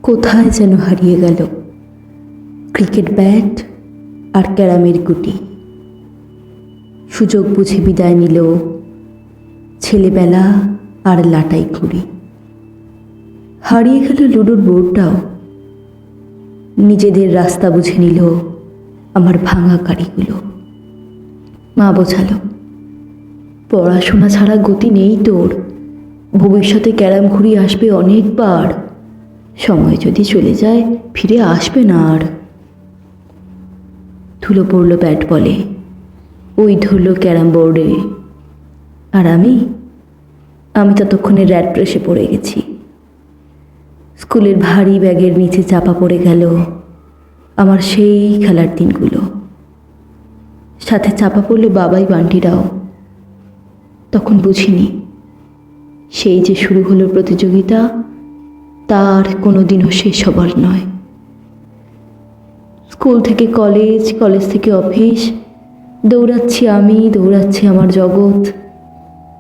কোথায় যেন হারিয়ে গেল ক্রিকেট ব্যাট আর ক্যারামের গুটি। সুযোগ বুঝে বিদায় নিল ছেলেবেলা আর লাটাই ঘুড়ি। হারিয়ে গেল লুডোর বোর্ডটাও, নিজেদের রাস্তা বুঝে নিল আমার ভাঙা গাড়িগুলো। মা বোঝালো, পড়াশোনা ছাড়া গতি নেই তোর, ভবিষ্যতে ক্যারাম ঘুড়ি আসবে অনেকবার, সময় যদি চলে যায় ফিরে আসবে না আর। ধুলো পড়ল ব্যাট বলে, ওই ধরল ক্যারাম বোর্ডে, আর আমি ততক্ষণে র্যাট রেসে পড়ে গেছি। স্কুলের ভারী ব্যাগের নিচে চাপা পড়ে গেল আমার সেই খেলার দিনগুলো। সাথে চাপা পড়ল বাবাই বান্টিরাও। তখন বুঝিনি সেই যে শুরু হলো প্রতিযোগিতা, তার কোনোদিনও শেষ হবার নয়। স্কুল থেকে কলেজ, কলেজ থেকে অফিস, দৌড়াচ্ছি আমি, দৌড়াচ্ছি আমার জগৎ।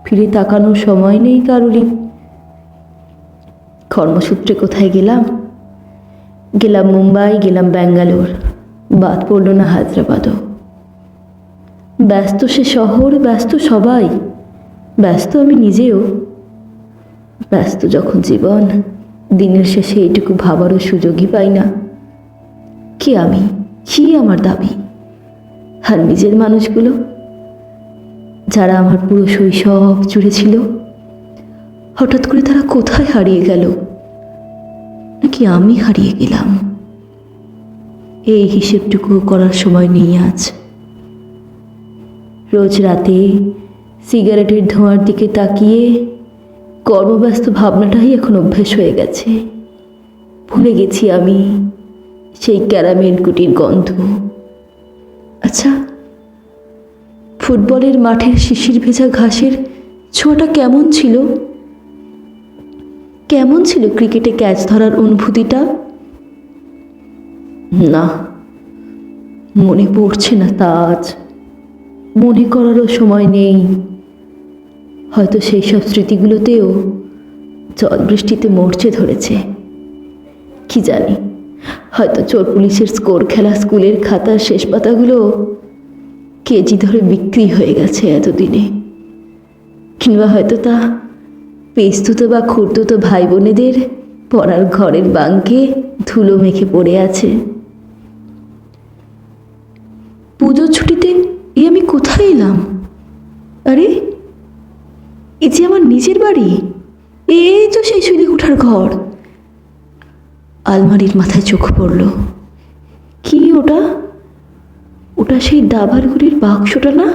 ফিরে তাকানোর সময় নেই কারোরই। কর্মসূত্রে কোথায় গেলাম মুম্বাই, গেলাম ব্যাঙ্গালোর, বাদ পড়ল না হায়দ্রাবাদও। ব্যস্ত সে শহর, ব্যস্ত সবাই, ব্যস্ত আমি নিজেও। ব্যস্ত যখন জীবন, দিনের শেষে এইটুকু ভাবারও সুযোগই পাই না। কে আমি, কি আমার দাবি? আর নিজের মানুষগুলো যারা আমার পুরো শৈশব জুড়ে ছিল, হঠাৎ করে তারা কোথায় হারিয়ে গেল? নাকি আমি হারিয়ে গেলাম? এই হিসেবটুকু করার সময় নেই আজ। রোজ রাতে সিগারেটের ধোঁয়ার দিকে তাকিয়ে কর্মব্যস্ত ভাবনাটাই এখন অভ্যেস হয়ে গেছে। ভুলে গেছি আমি সেই ক্যারামের গুটির গন্ধ। আচ্ছা, ফুটবলের মাঠের শিশির ভেজা ঘাসের ছোঁয়াটা কেমন ছিল? কেমন ছিল ক্রিকেটে ক্যাচ ধরার অনুভূতিটা? না, মনে পড়ছে না তা আজ। মনে করারও সময় নেই। হয়তো সেই সব স্মৃতিগুলোতেও জল বৃষ্টিতে মরচে ধরেছে, কি জানি। হয়তো চোর পুলিশের স্কোর খেলা স্কুলের খাতার শেষ পাতাগুলো কেজি ধরে বিক্রি হয়ে গেছে এতদিনে। কিংবা হয়তো তা পেস্তুত বা খুঁড়তুত ভাই বোনেদের পড়ার ঘরের বাঙ্কে ধুলো মেখে পড়ে আছে। পুজোর ছুটিতে আমি কোথায় এলাম? আরে, এ যে আমার নিজের বাড়ি। এই তো সেই শুলে উঠার ঘর। আলমারির মাথায় চোখ পড়ল। কি ওটা? ওটা সেই দাবার ঘড়ির বাক্সটা না?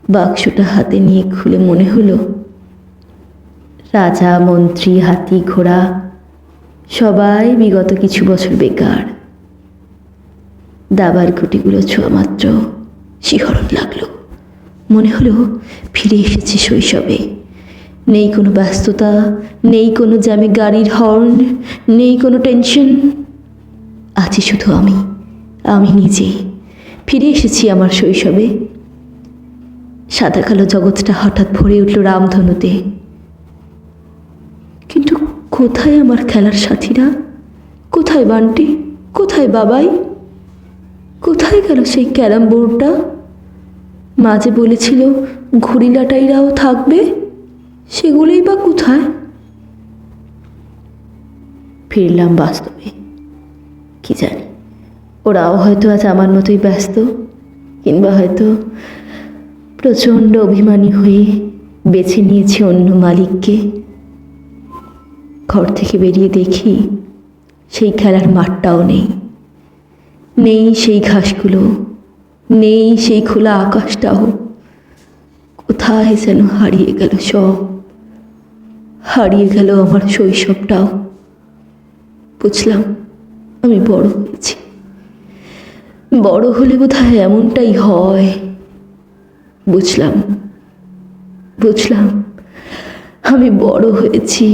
বাক্সটা হাতে নিয়ে খুলে মনে হলো রাজা, মন্ত্রী, হাতি, ঘোড়া সবাই বিগত কিছু বছর বেকার। দাবার ঘটিগুলো ছোঁয়া মাত্র শিহরণ লাগলো। মনে হলো ফিরে এসেছি শৈশবে। নেই কোনো ব্যস্ততা, নেই কোনো জ্যামে গাড়ির হর্ন, নেই কোনো টেনশন। আছি শুধু আমি নিজে। ফিরে এসেছি আমার শৈশবে। সাদা কালো জগৎটা হঠাৎ ভরে উঠল রামধনুতে। কিন্তু কোথায় আমার খেলার সাথীরা? কোথায় বান্টি? কোথায় বাবাই? কোথায় গেল সেই ক্যারাম বোর্ডটা? মাঝে বলেছিল ঘুড়ি লাটাইরাও থাকবে, সেগুলোই বা কোথায়? ফিরলাম বাস্তবে। কি জানি, ওরাও হয়তো আজ আমার মতোই ব্যস্ত, কিংবা হয়তো প্রচণ্ড অভিমানী হয়ে বেছে নিয়েছে অন্য মালিককে। ঘর থেকে বেরিয়ে দেখি সেই খেলার মাঠটাও নেই। নেই সেই ঘাসগুলো, নেই সেই খোলা আকাশটাও। কোথায় যেন হারিয়ে গেল সব। হারিয়ে গেল আমার শৈশবটাও। বুঝলাম আমি বড় হয়েছি। বড় হলে বোধহয় এমনটাই হয়। বুঝলাম আমি বড় হয়েছি।